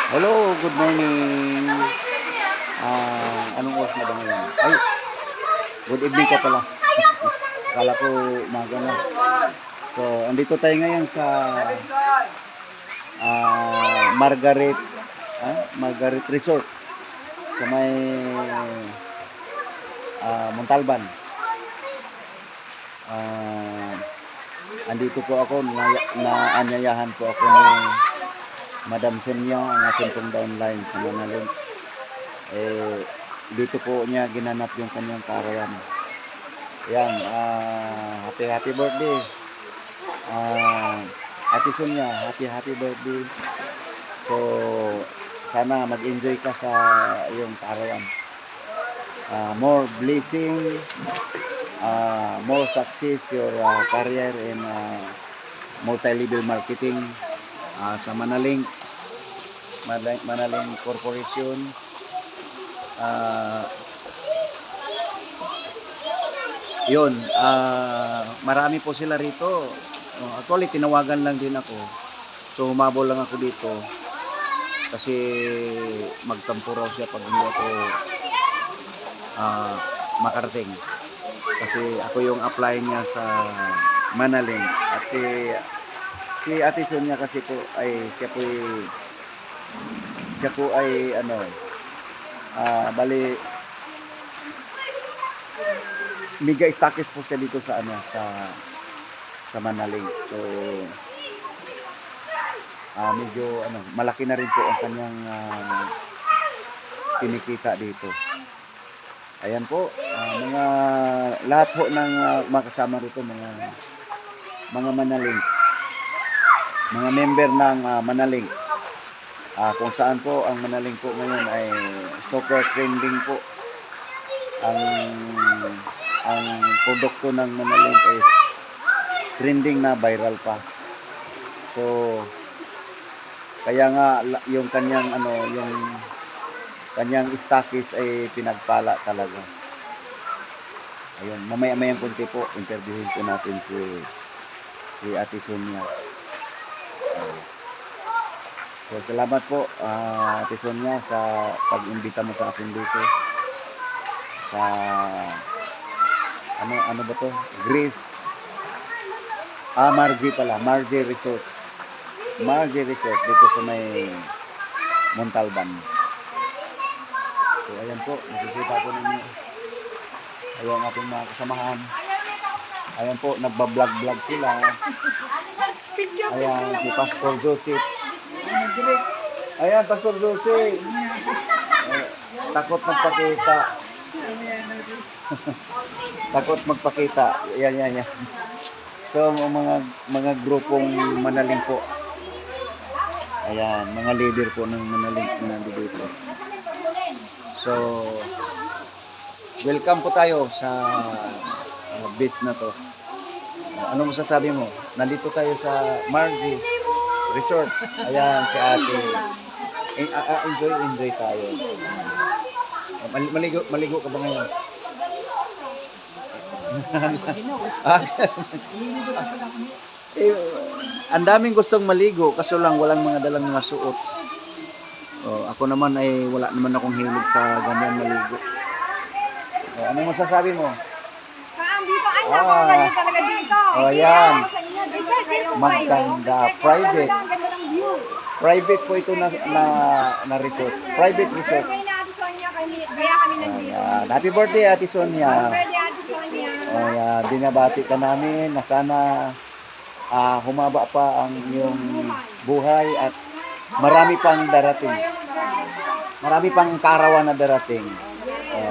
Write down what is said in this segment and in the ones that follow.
Hello, good morning. Anong oras na ba ngayon? Ay, good evening ka pala. Akala ko umaga na. So, andito tayo ngayon sa Margaret Resort sa may Montalban. Andito po ako, naanyayahan po ako ni Madam Sonia, ang aking pong downline sa Manalink. Dito po niya ginanap yung kanyang karawan. Yan, happy birthday. Ate Sonia, happy birthday. So, sana mag-enjoy ka sa iyong karawan. More blessing, more success your career in multi-level marketing sa Manalink Corporation. Yun, marami po sila rito. Actually, tinawagan lang din ako. So, humabol lang ako dito. Kasi magtampo raw siya pag hindi ako makarating. Kasi ako yung apply niya sa Manalink. At si Ate Sonia kasi po ay siya po ay bali mega stockist po siya dito sa sa Manalink. So medyo malaki na rin po ang kanyang kinikita dito. Ayan po, mga lahat po ng makasama rito, mga Manalink, mga member ng Manalink. Kung saan po ang Manalink po ngayon ay super trending po. Ang produkto ng Manalink ay trending na, viral pa. So kaya nga yung kanyang yung kanyang stockist ay pinagpala talaga. Ayun, mamaya-mayang kunti po interviewin po natin si Ate Sonia. So salamat po Ate Sonia sa pag-imbita mo sa akin dito sa ano ba to? Grace Margie Resort. Margie Resort dito sa may Montalban. So ayan po, nakikita po ninyo. Ayan ating mga kasamahan. Ayan po, nagbablog sila. Ayan, si Pastor Joseph. Ayan, Pastor Joseph. Takot magpakita. Takot magpakita. Ayan. So, mga grupong Manalink po. Ayan, mga leader po ng Manalink na nandito. So, welcome po tayo sa beach na to. Ano masasabi mo? Nandito tayo sa Margie Resort. Ayan, si ate. Enjoy tayo. Maligo ka ba ngayon? Ang daming gustong maligo kaso lang walang mga dalang mga suot. Ako naman ay wala naman akong hilig sa ganyan maligo. Ano masasabi mo? Saan dito? Ay, napakaganda talaga dito. Ayan. Dito Maganda. Private. Ang ganda ng view. Private po ito na resort. Private resort. Birthday na Ate Sonia, kaya kami nandito. Ayan. Happy birthday Ate Sonia. Birthday Ate Sonia. Ayan. Binabati ka namin na sana humaba pa ang iyong buhay at marami pang darating. Marami pang karawan na darating.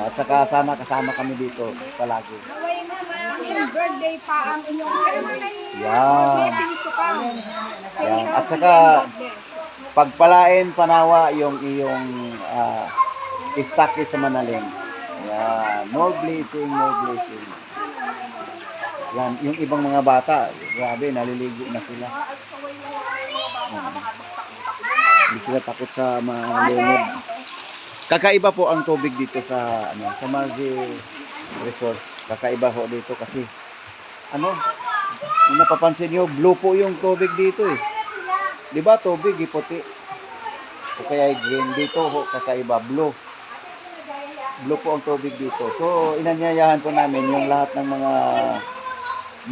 At saka sana kasama kami dito palagi. Naway na maraming birthday pa ang inyong celebrate. Yan. Blessings to come. Stay Yan. At healthy saka and God bless. pagpalain panawa yung iyong stockist sa Manalink. Yan. More blessing. Yan. Yung ibang mga bata, grabe, naliligo na sila. Hindi sila takot sa mga lumod. Kakaiba po ang tubig dito sa sa Margie Resort. Kakaiba ho dito kasi kung napapansin niyo, blue po yung tubig dito eh. 'Di ba? Tubig puti. o kaya green. Dito ho, kakaiba, blue. Blue po ang tubig dito. So, inanyayahan po namin yung lahat ng mga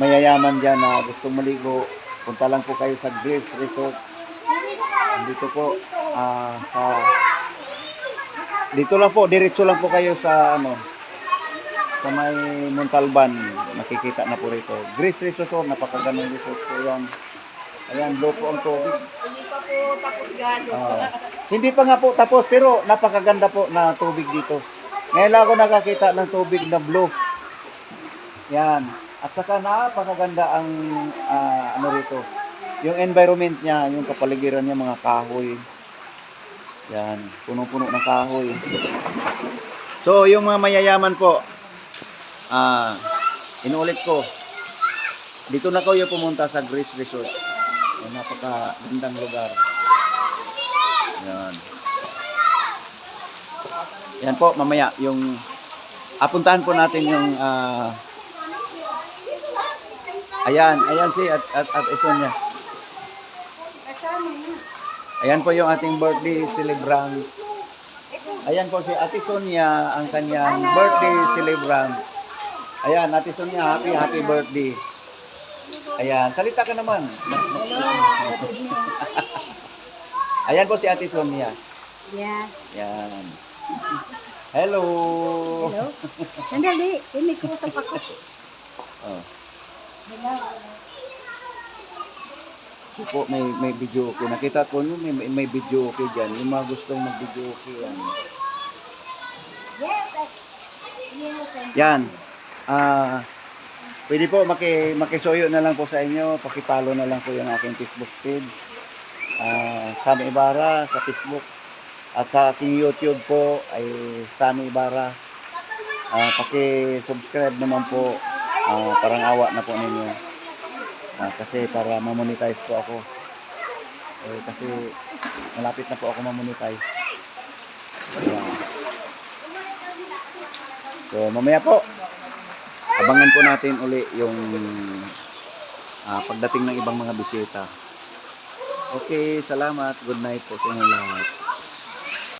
mayayaman dyan na gustong maligo. Punta lang po kayo sa Grace Resort. Dito po, dito lang po, diretso lang po kayo sa sa may Montalban, makikita na po rito. Grace Resort, napakagandang resort po yan. Ayan, blue po ang tubig. Hindi pa po tapos galo. Hindi pa nga po tapos, pero napakaganda po na tubig dito. Ngayon lang ako nakakita ng tubig na blue. Yan. At saka napakaganda ang rito. Yung environment niya, yung kapaligiran niya, mga kahoy. Yan, punong-puno ng kahoy. So, yung mga mayayaman po, inuulit ko, dito na kayo pumunta sa Grace Resort. Napakagandang lugar. Yan. Yan po, mamaya, yung apuntahan po natin yung ayan si at Sonia. Ayan po yung ating birthday celebrant. Ayan po si Ate Sonia, ang kanyang birthday celebrant. Ayan, Ate Sonia, happy birthday. Ayan, salita ka naman. Ayan po si Ate Sonia. Yeah. Ayan. Hello. Hello. Sandali, may kusap ako. Oh. Hello. Po, may video okay. Nakita ko nyo, may video okay dyan. Yung mga gustong mag-video okay yan. Yan. Pwede po makisuyo na lang po sa inyo. Pakipalo na lang po yung aking Facebook page. Sammy Ibarra sa Facebook. At sa aking YouTube po ay Sammy Ibarra. Paki-subscribe naman po. Parang awa na po ninyo. Kasi para ma-monetize po ako. Kasi malapit na po ako ma-monetize. Ayan. So mamaya po, abangan po natin uli yung pagdating ng ibang mga bisita. Okay, salamat. Good night po sa inyo lahat.